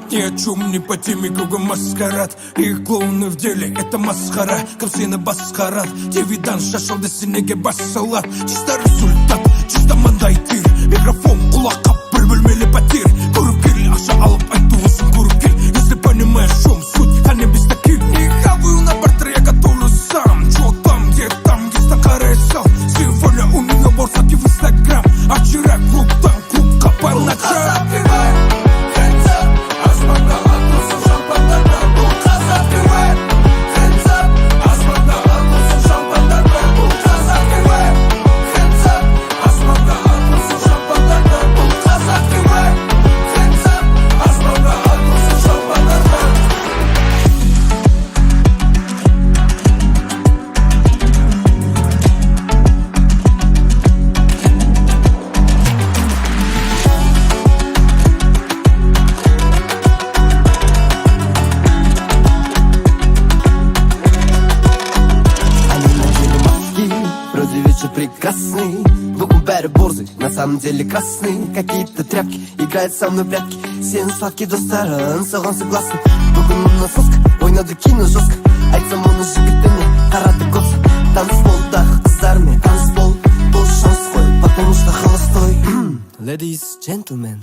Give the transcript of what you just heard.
Ни о чем, не по теме, кругом маскарад. Их клоуны в деле, это масхара. Кавсина басхарат, девидан шашал до синеге бассалат. Чисто результат, чисто мандайтир. Микрофон, кулака, бөлмелі пәтер. Көріп кел, ақша алып айту үшін көріп кел. Если понимаешь, в чем суть, а не без таких. Не хаваю на бартер, я готовлю сам. Чё там, где старый сал. Сегодня у нее борсаки в Инстаграм. А вчера клуб там, клуб копал на кран. Прекрасный, вокруг бәрі борзый, на самом деле красный. Какие-то тряпки играют со мной в прятки. Сен сладкий достарын, соған согласны. Бүгін мұны соска, ойнады кино жестко. Айтсам оны жігітіне, қарады көпсі. Танцполдағы қыздармен, танцпол бұл шанс қой, потому что холостой. Ladies, gentlemen,